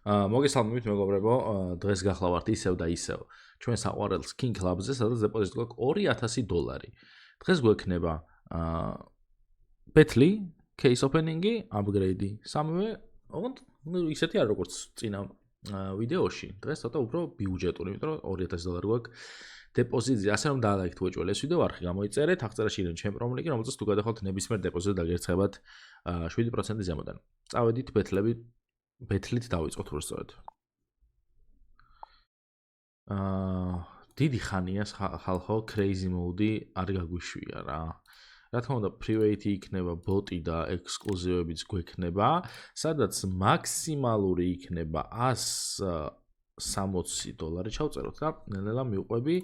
მოგესალმებით მეგობრებო, დღეს გახლავართ ისევ და ისევ ჩვენ საყვარელ Skin Club-ზე, სადაც დეპოზიტი გვაქვს $2000. დღეს გვექნება Betly, case opening-ი, upgrade-ი. სამივე, ოღონდ ისეთი არ როგორც წინა ვიდეოში. დღეს ცოტა უფრო ბიუჯეტური, იმიტომ რომ $2000 გვაქვს დეპოზიტზე. ასე რომ დაალაიქთ უეჭველეს ვიდეო, არხი გამოიწერეთ, აღწერაში იქნება ჩემი პრომო-ლინკი, რომელზეც თუ გადახვალთ ნებისმიერ დეპოზიტზე დაგერცხებათ 7% ზემოდან. წავედით Betly-ით დავიწყოთ უბრალოდ. დიდი ხანია ხალხო crazy mode-ი არ გაგვიშვია რა. რა თქმა უნდა, private იქნება, bot-ი და ექსკლუზივებიც გვექნება, სადაც მაქსიმალური იქნება $160 ჩავწეროთ და ნელ-ნელა მივყვები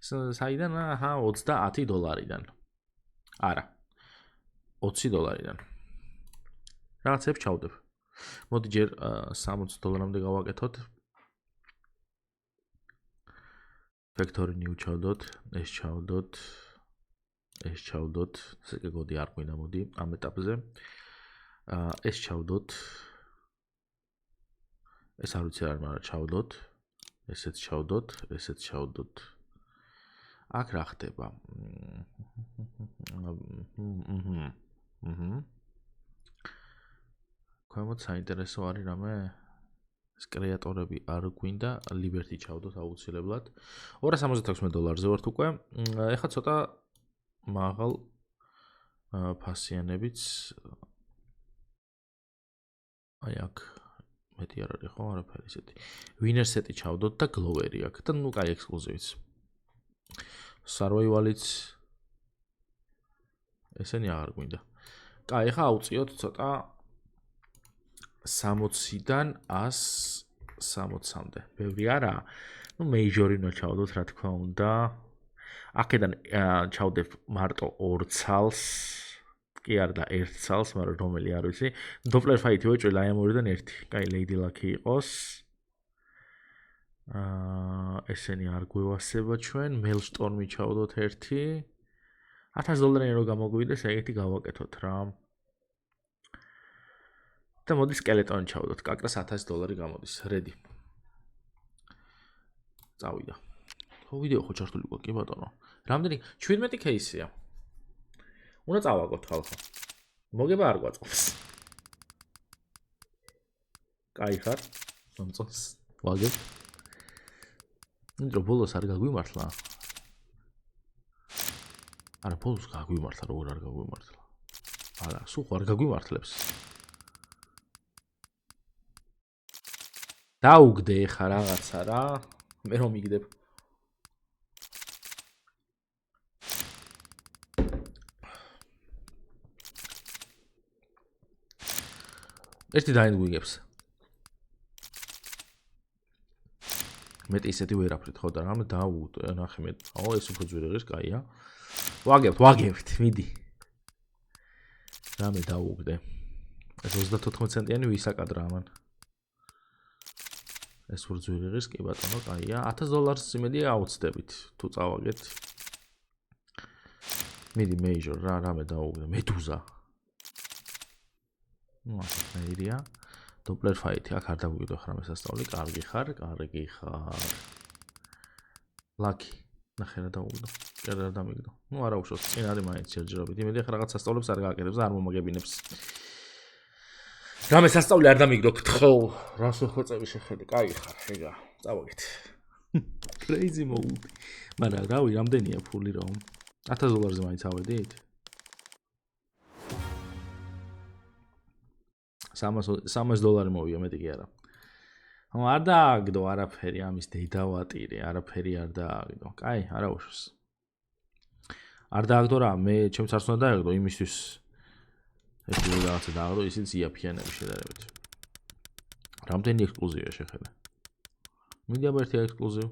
საიდან? $30-დან. არა. $20-დან. რაღაცებს ჩავდებ. მოდი ჯერ $60-მდე გავაკეთოთ. Factory new ჩავდოთ, ეს ჩავდოთ. ესე გოდი არ გვინდა მოდი ამ ეტაპზე. ეს ჩავდოთ. ეს არ ვიცი რა, მაგრამ ჩავდოთ. ესეც ჩავდოთ. აქ რა ხდება? ქვემოთ საინტერესო არის რამე? ეს კრეატორები არ გვინდა, Liberty ჩავდოთ აუცილებლად. $276-ზე ვართ უკვე. ეხლა ცოტა მაღალ ფასიანებიც აი აქ მეტი არ არის ხო, არაფერი ისეთი. Winner set-ი ჩავდოთ და Glover-ი აქ და ნუ კაი ექსკლუზივიც. Survival-იც ესენი აღარ გვინდა. კაი, ეხლა აუწიოთ ცოტა 60-დან 160-მდე. ბევრი არა. ნუ major-ი უნდა ჩავდოთ, რა თქმა უნდა. აქედან ჩავდებ მარტო 2 ცალს. კი არა და 1 ცალს, მაგრამ რომელი არ ვიცი. Doppler fight-ი ვეჭველი აი ამ ორიდან ერთი. კაი, Lady Luck იყოს. ესენი არ გვევასება ჩვენ. Maelstrom-ი ჩავდოთ ერთი. $1000 რო გამოგვიდეს, ეგეთი გავაკეთოთ რა. და მოდი Skeleton-ი ჩავდოთ. კაკრას $1000 გამოდის. Ready. წავიდა. ხო ვიდეო ხო ჩართული გვაქვს, კი ბატონო. რამდენი 17 кейსია. უნდა წავაგოთ ხალხო. მოგება არ გვაწყობს. კაი ხარ? მომწონს. ვაგებ. ნიტრო ბოლოს არ გაგვიმართლა. არა, ბოლოს გაგვიმართლა, როგორ არ გაგვიმართლა. არა, სულ არ გაგვიმართლებს. დაუგდე ხა რაღაცა რა. მე რომ მიგდებ. ერთი დაინგვიგებს. მეტი ისეთი ვერაფრით ხო და რამე დაუგდე, ნახე მე. ეს უფრო ძვირი ღირს, კაია. ვაგებთ, მიდი. რამე დაუგდე. ეს 34 ცენტიანი ვისაკადრა ამან. ეს უფრო ძვირი ღირს, კი ბატონო, კაია. $1000 იმედი აუცდებით, თუ წავაგეთ. მიდი major რა, რამე დაუგდე, Medusa. ნუ ახლა Doppler fight-ი აქ არ დაგვიგდო ხარ მესასწავლი, კარგი ხარ. Lucky. ნახე რა დაუგდო. რა დამიგდო. ნუ არა უშავს, წინ არის მაინც ჯერჯერობით. იმედი ახლა რაღაც სასწავლებს არ გააკეთებს და არ მომაგებინებს. რამე სასწავლი არ დამიგდო, გთხოვ. რას ვეხვეწები შეხედე, კაი ხარ, ეგა. წავაგეთ. Crazy mode. მაგრამ რავი, რამდენია ფული რომ? $1000-ზე მაინც ავედით? $300 მოვია, მეტი კი არა. არ დააგდო არაფერი ამის დედავატირე, არაფერი არ დააგდო. კაი, არა უშავს. არ დააგდო რა, მე ჩემს არც უნდა დააგდო იმისთვის. ეს რაღაცა დააგდო, ისიც იაფიანები შედარებით. რამდენი ექსკლუზივია შეხედე. მინდა ერთი ექსკლუზივ.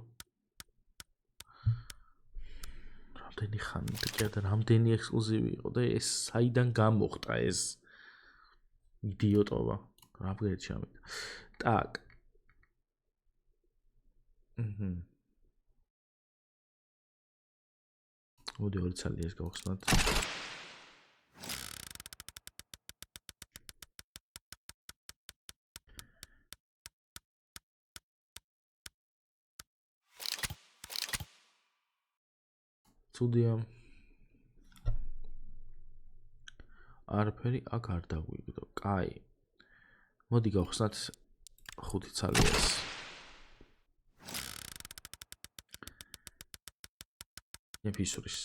რამდენი ხანი და რამდენი ექსკლუზივი იყო და ეს საიდან გამოხდა ეს იდიოტობა. რა ვგეთ ჩამით. Так. მოდი 2 ცალი ეს გავხსნათ. სტუდია არაფერი აქ არ დაგვიგდო. კაი. მოდი გავხსნათ 5 ცალიას. ეპისურის.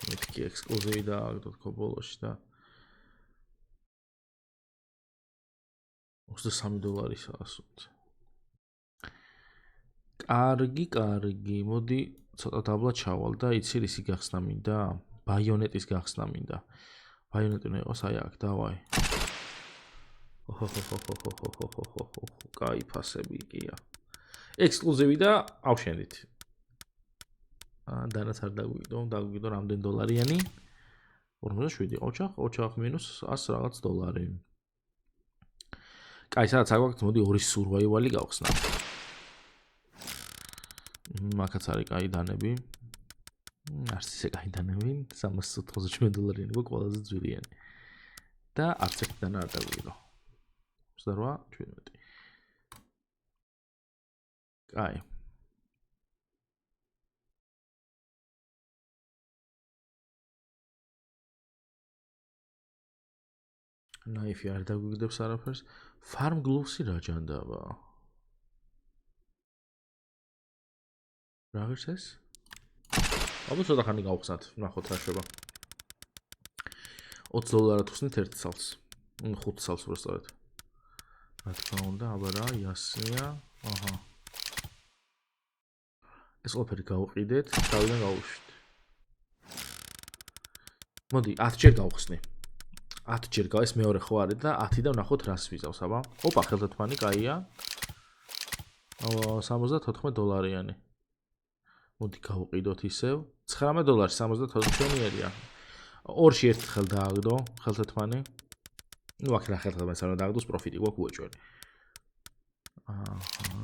მეთქი ექსკლუზივი დააგდოთ კობოლოში და $23 ასოთ. კარგი, მოდი ცოტა დაბლა ჩავალ და იცი რისი გახსნა მინდა? ბაიონეტის გახსნა მინდა. ბაიონეტი უნდა იყოს აი აქ, დავაი. კაი ფასები კია. ექსკლუზივი და ავშენდით. დანაც არ დაგვიგდო რამდენ დოლარიანი? 47 ოჩახ მინუს 100 რაღაც დოლარი. კაი, სადაც არ გვაქვს, მოდი 2 სურვაივალი გავხსნათ. მაგაც არის კაი დანები. არც ისე კაი დანები, $397 გვაქვს ყველაზე ძვირიანი. და არც ერთი დანა არ დაგვიგდო. 28, 17. კაი. ნაიფი არ დაგვიგდებს არაფერს. Farm Gloves-ი რა ჯანდაბა? რა ღირს ეს? ალბათ ცოტა ხანი გავხსნათ, ნახოთ რა შვება. $20 ვხსნით 1 ცალს. 5 ცალს უბრალოდ. რა თქმა უნდა, აბა რა, იასია. აჰა. ეს ყველაფერი გავყიდეთ, თავიდან გავუშვით. მოდი 10 ჯერ გავხსნი. 10 ჯერ ეს მეორე ხო არის და 10 და ვნახოთ რას ვიზავს, აბა. ოპა, ხელთათმანი კაია. $74-იანი. მოდი გავყიდოთ ისევ. $19 74-იანია. ორში ერთხელ დააგდო ხელთათმანი. ნუ აქ რა ხელთათმანს არ დააგდოს, პროფიტი გვაქვს უეჭველი. აჰა.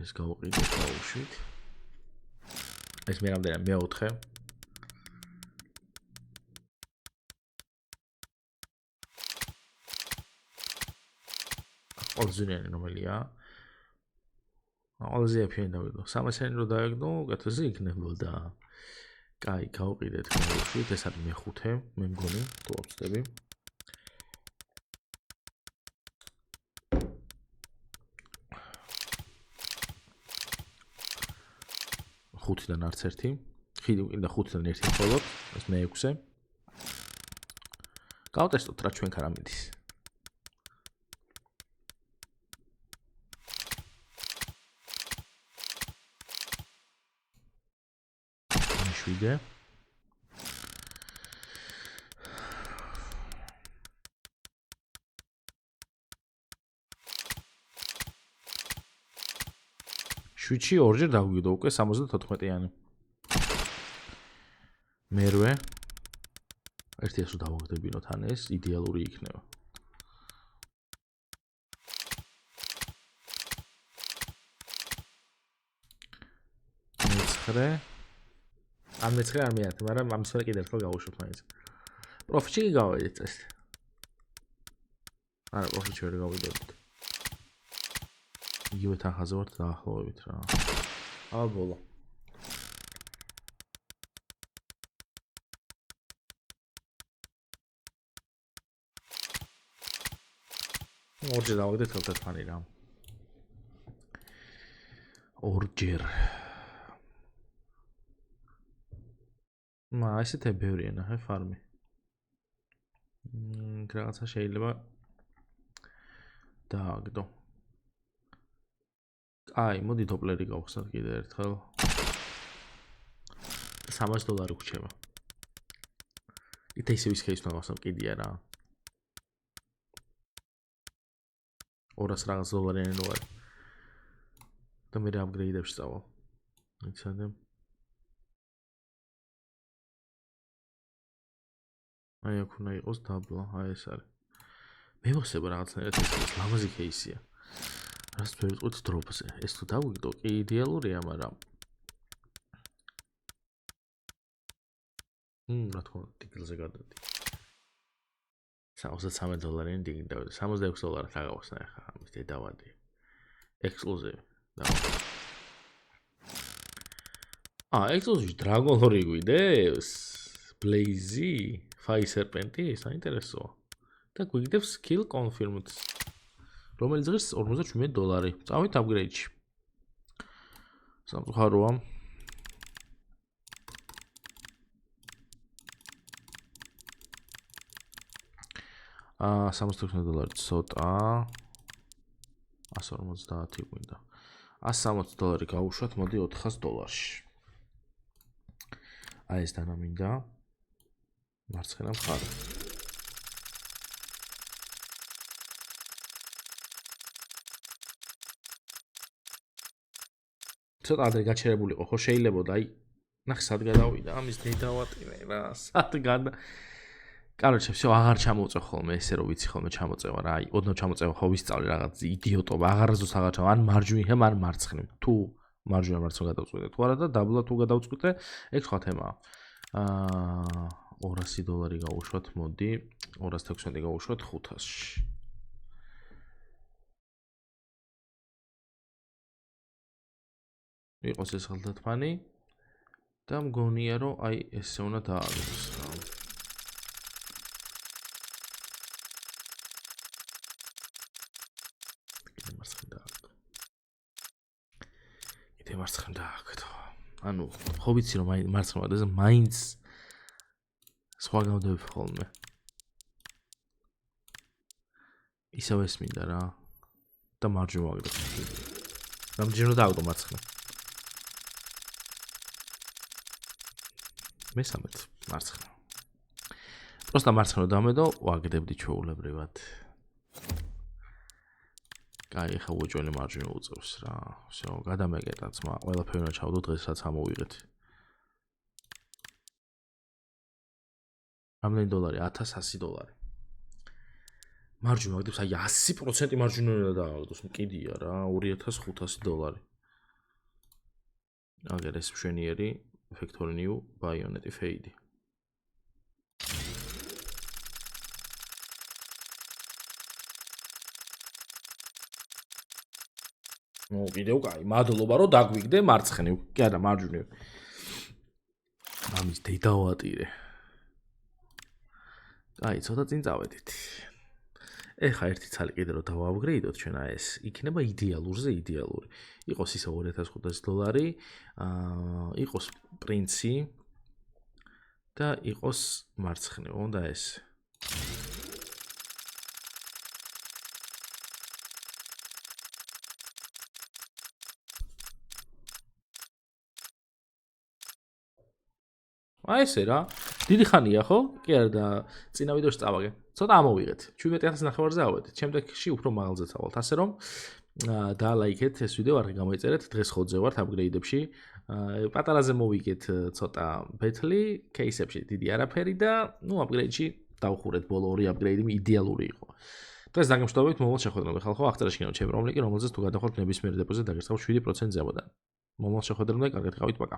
ეს გავყიდოთ, გავუშვით. ეს მე რამდენია? მე-4. ორზუნიანი რომელია? ყველაზე ეფიანი დავიგდო. 300-იანი რო დააგდო, გათვაზე იქნებოდა. კაი, გავყიდეთ, გავუშვით, ეს არის მე-5, მე მგონი, თუ ვწდები. ხუთიდან არც ერთი. კიდე 5-დან ერთი მხოლოდ, ეს მე-6. გავტესტოთ რა ჩვენ ქარ ამიდის. ვიდე. შვიდში ორჯერ დაგვიგდო უკვე 74-იანი. მერვე. ერთიას რო დავაგდებინოთ ან ეს იდეალური იქნება. მეცხრე. ამ მეცხრე არ მეათე, მაგრამ ამის მერე კიდევ ერთხელ გავუშვებ მაინც. პროფიტში კი გავედით ეს. არა, პროფიტში ვერ გავიდოდით. იგივე თანხაზე ვართ დაახლოებით რა. აბა ბოლო. ორჯერ დავაგდეთ ხელთათმანი რა. ორჯერ. ესეთი ბევრია ნახე ფარმი. რაღაცა შეიძლება დააგდო. აი, მოდი დოპლერი გავხსნათ კიდე ერთხელ. $300 გვჭება. ისე ის უნდა გავხსნათ კიდია რა. 200 რაღაც დოლარიანი რო არის. და მე რა აპგრეიდებს წავალ. იცადე. აი აქ უნდა იყოს დაბლა, აი ეს არის. მე მოხსება რაღაცნაირად ეს ლამაზი кейსია. რას ვერ ვიტყვით დროპზე. ეს თუ დავიგდო, კი იდეალურია, მაგრამ რა თქმა უნდა, ტიკელზე გადადი. $63 დინგი დავიდე. $66 აღავსნა ახლა ამის დედავადი. ექსკლუზივი. ექსკლუზივი Dragon Lore გვიდევს. Blaze, Fire Serpent, საინტერესოა. და გვიგდებს Skill Confirmed. რომელიც ღირს $47. წავით upgrade-ში. სამწუხაროა. $66 ცოტა. $150 გვინდა. $160 გავუშვათ, მოდი $400-ში. აი ეს დანა მინდა. მარცხენა მხარე. ცოტა ადრე გაჩერებულიყო, ხო შეიძლებოდა, აი, ნახე სად გადავიდა, ამის დედავატირე რა, სად გადა. Короче, всё, აღარ ჩამოწევ ხოლმე, ესე რომ ვიცი ხოლმე ჩამოწევა რა, აი, ოდნავ ჩამოწევა ხო ვისწავლე რაღაც იდიოტობა, აღარასდროს აღარ ჩამ, ან მარჯვნივ, ან მარცხნივ. თუ მარჯვნივ მარცხნივ გადავწყვიტე, თუ არა და დაბლა თუ გადავწყვიტე, ეგ სხვა თემაა. $200 გავუშვათ, მოდი, 216 გავუშვათ 500-ში. იყოს ეს ხელთათმანი და მგონია რომ აი ესე უნდა დააგდოს რა. კიდე მარცხნივ დააგდო. ანუ ხო ვიცი რომ მარცხნივ და მაინც სხვა გავდები ხოლმე. ისევ ეს მინდა რა. და მარჯვნივ ვაგდო. რამდენჯერ დააგდო მარცხნივ. მესამედ მარცხნივ. პროსტა მარცხნივ დამედო, ვაგდებდი ჩვეულებრივად. კაი, ხა უჯონი მარჯვნივ უწევს რა. всё, გადამეკეტა ძმა, ყველაფერი უნდა ჩავდო დღესაც ამოვიღეთ. რამდენი დოლარი? $1100. მარჯვნივ ვაგდებს, აი 100% მარჯვნივ უნდა დააგდოს, მკიდია რა, $2500. აგერ ეს მშვენიერი Factory New Bayonet Fade. ნუ კიდევ კაი, მადლობა რომ დაგვიგდე მარცხნივ, კი არა მარჯვნივ. ამის დედავატირე. კაი, ცოტა წინ წავედით. ეხა ერთი ცალი კიდე რომ დავააპგრეიდოთ ჩვენ ეს, იქნება იდეალურზე იდეალური. იყოს ისე $2500, იყოს პრინცი და იყოს მარცხნივ, უნდა ეს. აი ესე რა. დიდი ხანია ხო? კი არა და წინა ვიდეოში წავაგე. ცოტა ამოვიღეთ. 17,900-ზე ავედით. შემდეგში უფრო მაღალზე წავალთ. ასე რომ დაალაიქეთ ეს ვიდეო, არ გამოიწერეთ, დღეს ხოძე ვართ აპგრეიდებში. პატარაზე მოვიგეთ ცოტა ბეთლი, кейსებში დიდი არაფერი და ნუ აპგრეიდში დავხურეთ ბოლო ორი აპგრეიდი იდეალური იყო. დღეს დაგემშვიდობებით, მომავალ შეხვედრამდე ხალხო, აღწერაში გინავთ ჩემი რომლიკი, რომელზეც თუ გადახვალთ ნებისმიერ დეპოზიტს დაგესწავთ 7% ზემოდან. მომავალ შეხვედრამდე, კარგად იყავით, პაკა.